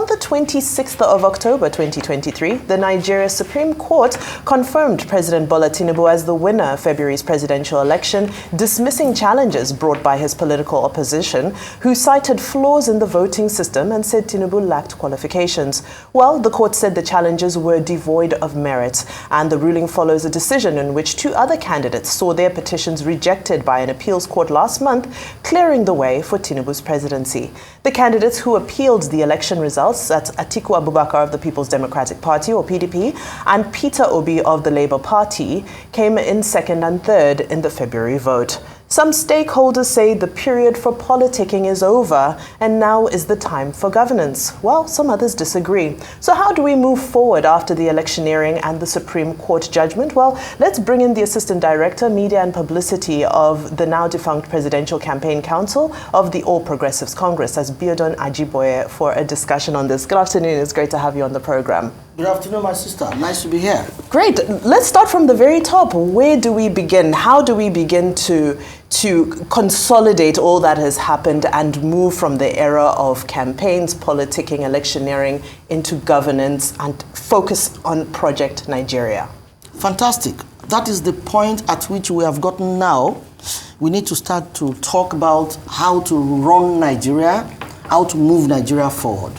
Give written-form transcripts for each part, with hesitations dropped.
on the 26th of October 2023, the Nigeria Supreme Court confirmed President Bola Tinubu as the winner of February's presidential election, dismissing challenges brought by his political opposition, who cited flaws in the voting system and said Tinubu lacked qualifications. Well, the court said the challenges were devoid of merit, and the ruling follows a decision in which two other candidates saw their petitions rejected by an appeals court last month, clearing the way for Tinubu's presidency. The candidates who appealed the election results, that's Atiku Abubakar of the People's Democratic Party, or PDP, and Peter Obi of the Labour Party, came in second and third in the February vote. Some stakeholders say the period for politicking is over and now is the time for governance. Well, some others disagree. So how do we move forward after the electioneering and the Supreme Court judgment? Well, let's bring in the Assistant Director, Media and Publicity of the now defunct Presidential Campaign Council of the All Progressives Congress, as Biodun Ajiboye, for a discussion on this. Good afternoon. It's great to have you on the program. Good afternoon, my sister. Nice to be here. Great. Let's start from the very top. Where do we begin? How do we begin to consolidate all that has happened and move from the era of campaigns, politicking, electioneering into governance and focus on Project Nigeria? Fantastic. That is the point at which we have gotten now. We need to start to talk about how to run Nigeria, how to move Nigeria forward.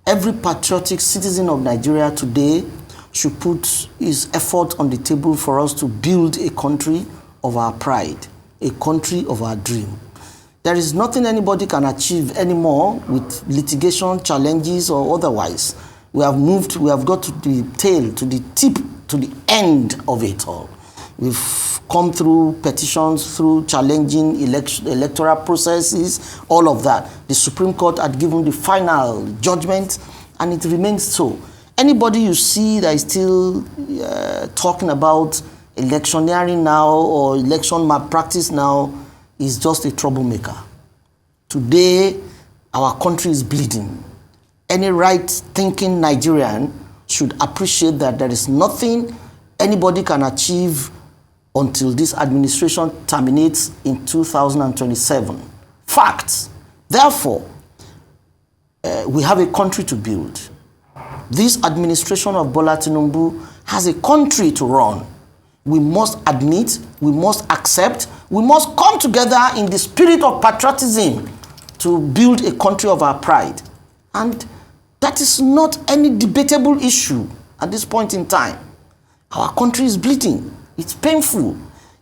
Every patriotic citizen of Nigeria today should put his effort on the table for us to build a country of our pride, a country of our dream. There is nothing anybody can achieve anymore with litigation, challenges, or otherwise. We have got to the tail, to the tip, to the end of it all. We've come through petitions, through challenging electoral processes, all of that. The Supreme Court had given the final judgment, and it remains so. Anybody you see that is still talking about electioneering now or election malpractice now is just a troublemaker. Today, our country is bleeding. Any right-thinking Nigerian should appreciate that there is nothing anybody can achieve until this administration terminates in 2027. Facts. Therefore, we have a country to build. This administration of Bola Tinubu has a country to run. We must admit, we must accept, we must come together in the spirit of patriotism to build a country of our pride. And that is not any debatable issue at this point in time. Our country is bleeding. It's painful.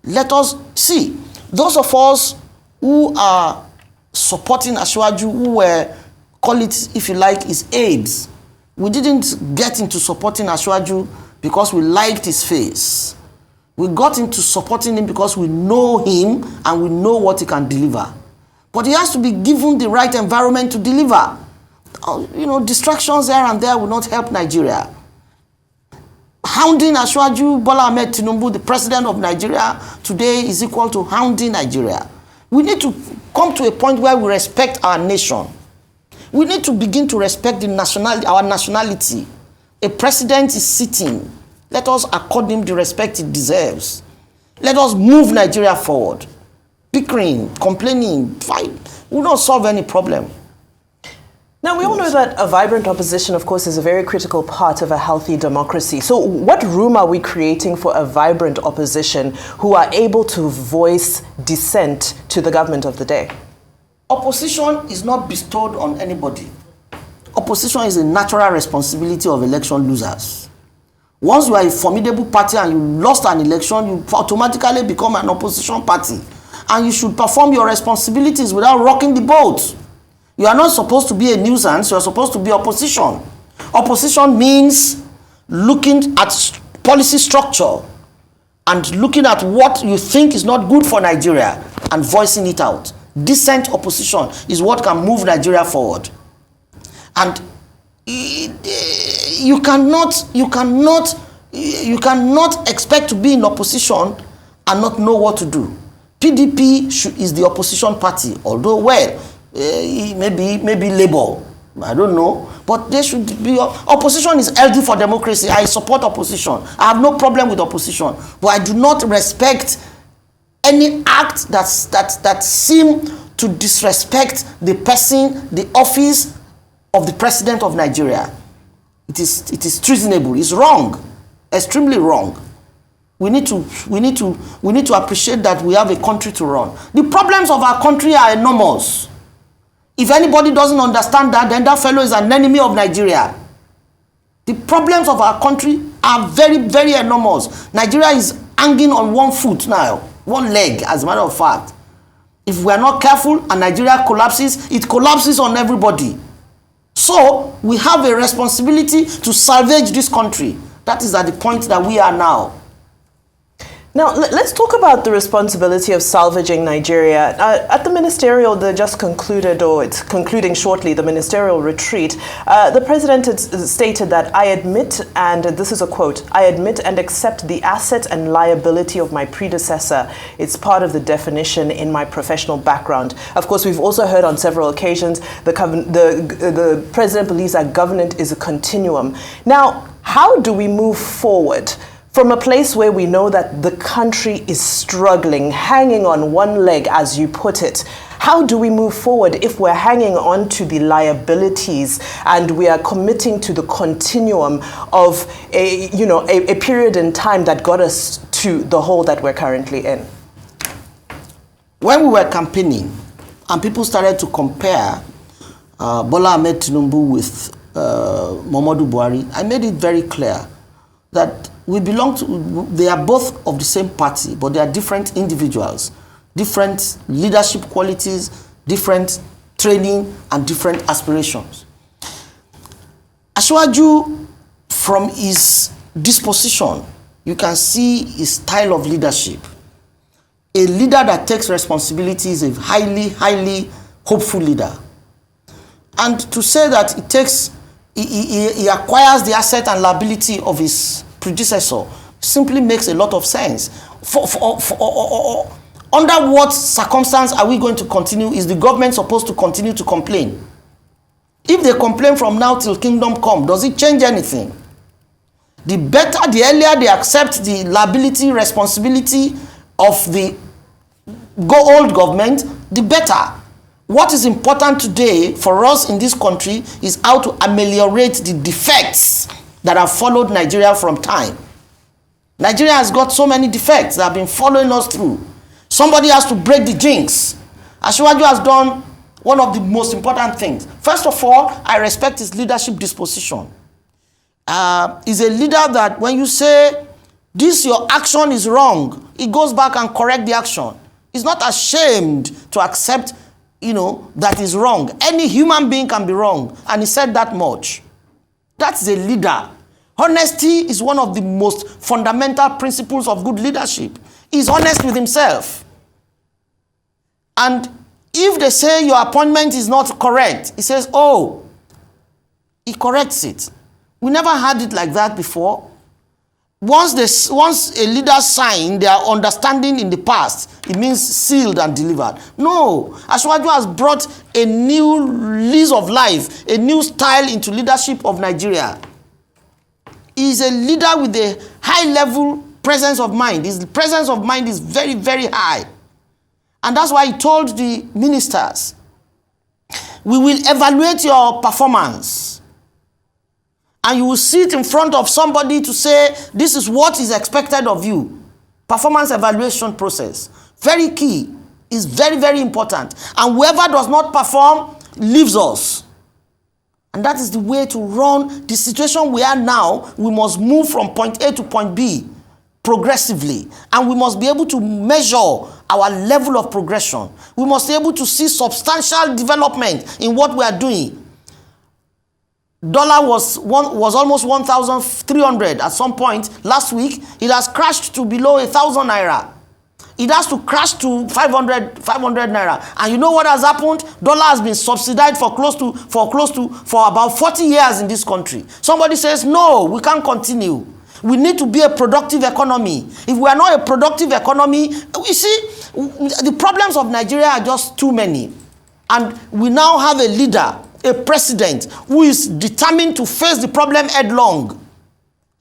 Let us see. Those of us who are supporting Asiwaju, who were, call it if you like, his aides, we didn't get into supporting Asiwaju because we liked his face. We got into supporting him because we know him and we know what he can deliver. But he has to be given the right environment to deliver. Distractions here and there will not help Nigeria. Hounding Asiwaju Bola Ahmed Tinubu, the president of Nigeria, today is equal to hounding Nigeria. We need to come to a point where we respect our nation. We need to begin to respect our nationality. A president is sitting. Let us accord him the respect it deserves. Let us move Nigeria forward. Bickering, complaining, fight will not solve any problem. Now, we all know that a vibrant opposition, of course, is a very critical part of a healthy democracy. So what room are we creating for a vibrant opposition who are able to voice dissent to the government of the day? Opposition is not bestowed on anybody. Opposition is a natural responsibility of election losers. Once you are a formidable party and you lost an election, you automatically become an opposition party. And you should perform your responsibilities without rocking the boat. You are not supposed to be a nuisance, you are supposed to be opposition. Opposition means looking at policy structure and looking at what you think is not good for Nigeria and voicing it out. Decent opposition is what can move Nigeria forward. And you cannot expect to be in opposition and not know what to do. PDP is the opposition party, although, maybe Labour, I don't know, but there should be opposition is healthy for democracy. I support opposition. I have no problem with opposition, but I do not respect any act that seem to disrespect the person, the office, of the president of Nigeria. It is treasonable. It's wrong, extremely wrong. We need to appreciate that we have a country to run. The problems of our country are enormous. If anybody doesn't understand that, then that fellow is an enemy of Nigeria. The problems of our country are very, very enormous. Nigeria is hanging on one foot now, one leg, as a matter of fact. If we are not careful and Nigeria collapses, it collapses on everybody. So we have a responsibility to salvage this country. That is at the point that we are now. Now, let's talk about the responsibility of salvaging Nigeria. At the ministerial, they just concluded, or it's concluding shortly, the ministerial retreat. The president had stated that I admit, and this is a quote, I admit and accept the asset and liability of my predecessor. It's part of the definition in my professional background. Of course, we've also heard on several occasions the president believes that government is a continuum. Now, how do we move forward from a place where we know that the country is struggling, hanging on one leg, as you put it? How do we move forward if we're hanging on to the liabilities and we are committing to the continuum of a period in time that got us to the hole that we're currently in? When we were campaigning and people started to compare Bola Tinubu with Muhammadu Buhari, I made it very clear that they are both of the same party, but they are different individuals, different leadership qualities, different training, and different aspirations. Asiwaju, from his disposition, you can see his style of leadership. A leader that takes responsibility is a highly, highly hopeful leader. And to say that he acquires the asset and liability of his predecessor simply makes a lot of sense. Under what circumstance are we going to continue? Is the government supposed to continue to complain? If they complain from now till kingdom come, does it change anything? The earlier they accept the liability, responsibility of the old government, the better. What is important today for us in this country is how to ameliorate the defects that have followed Nigeria from time. Nigeria has got so many defects that have been following us through. Somebody has to break the jinx. Asiwaju has done one of the most important things. First of all, I respect his leadership disposition. He's a leader that when you say, your action is wrong, he goes back and correct the action. He's not ashamed to accept, that is wrong. Any human being can be wrong, and he said that much. That's a leader. Honesty is one of the most fundamental principles of good leadership. He's honest with himself. And if they say your appointment is not correct, he says, oh, he corrects it. We never had it like that before. Once a leader signs their understanding in the past, it means sealed and delivered. No, Asiwaju has brought a new lease of life, a new style into leadership of Nigeria. He is a leader with a high-level presence of mind. His presence of mind is very, very high. And that's why he told the ministers, we will evaluate your performance. And you will sit in front of somebody to say, this is what is expected of you. Performance evaluation process. Very key. Is very, very important. And whoever does not perform leaves us. And that is the way to run the situation we are now. We must move from point A to point B progressively. And we must be able to measure our level of progression. We must be able to see substantial development in what we are doing. Dollar was almost 1,300 at some point last week. It has crashed to below 1,000 naira. It has to crash to 500 naira. And you know what has happened? Dollar has been subsidized for about 40 years in this country. Somebody says, no, we can't continue. We need to be a productive economy. If we are not a productive economy, you see, the problems of Nigeria are just too many. And we now have a leader, a president who is determined to face the problem headlong.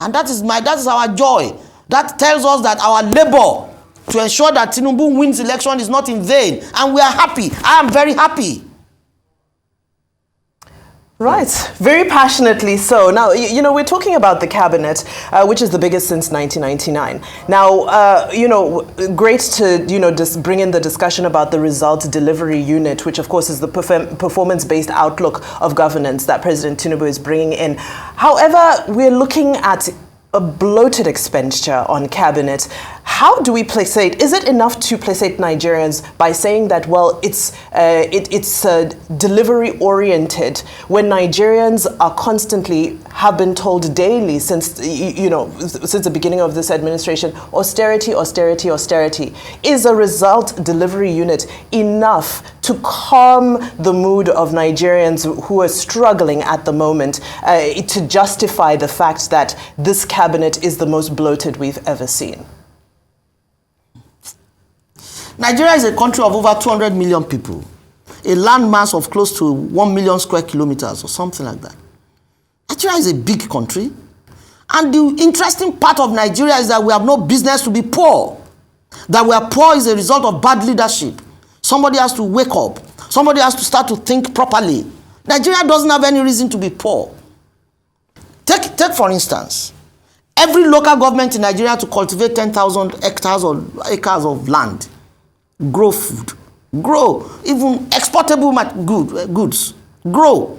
And that is our joy. That tells us that our labor to ensure that Tinubu wins election is not in vain. And we are happy. I am very happy. Right, very passionately so. Now, you know, we're talking about the cabinet, which is the biggest since 1999. Now, you know, great to, you know, just bring in the discussion about the results delivery unit, which of course is the performance-based outlook of governance that President Tinubu is bringing in. However, we're looking at a bloated expenditure on cabinet. How do we placate? Is it enough to placate Nigerians by saying that, well, it's delivery oriented when Nigerians are constantly have been told daily since since the beginning of this administration, austerity, austerity, austerity? Is a result delivery unit enough to calm the mood of Nigerians who are struggling at the moment to justify the fact that this cabinet is the most bloated we've ever seen? Nigeria is a country of over 200 million people, a land mass of close to 1 million square kilometers or something like that. Nigeria is a big country. And the interesting part of Nigeria is that we have no business to be poor. That we are poor is a result of bad leadership. Somebody has to wake up. Somebody has to start to think properly. Nigeria doesn't have any reason to be poor. Take for instance, every local government in Nigeria to cultivate 10,000 hectares or acres of land, grow food, grow even exportable goods, grow.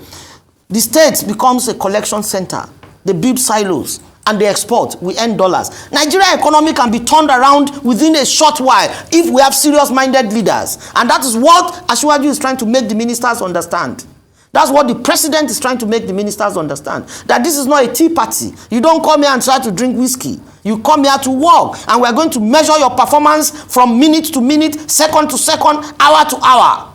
The state becomes a collection center. They build silos and they export. We earn dollars. Nigeria economy can be turned around within a short while if we have serious-minded leaders. And that is what Asiwaju is trying to make the ministers understand. That's what the president is trying to make the ministers understand. That this is not a tea party. You don't come here and try to drink whiskey. You come here to work. And we're going to measure your performance from minute to minute, second to second, hour to hour.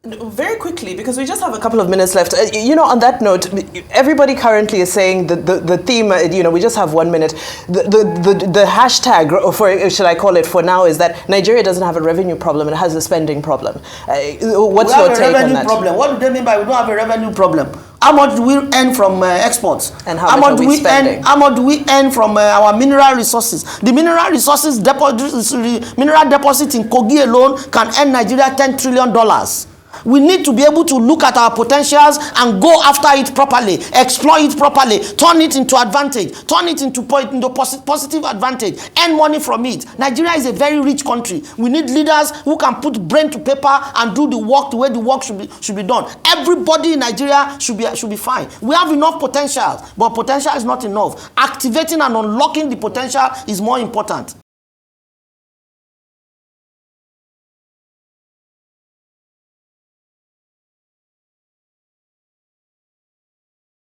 Very quickly, because we just have a couple of minutes left. You know, on that note, everybody currently is saying the theme, you know, we just have 1 minute. The hashtag, or should I call it for now, is that Nigeria doesn't have a revenue problem, it has a spending problem. What's your take on that? Problem. What do they mean by we don't have a revenue problem? How much do we earn from exports? And how much are we spending? How much do we earn from our mineral resources? The mineral resources mineral deposit in Kogi alone can earn Nigeria $10 trillion. We need to be able to look at our potentials and go after it properly, explore it properly, turn it into advantage, turn it into positive advantage, earn money from it. Nigeria is a very rich country. We need leaders who can put brain to paper and do the work the way the work should be done. Everybody in Nigeria should be fine. We have enough potential, but potential is not enough. Activating and unlocking the potential is more important.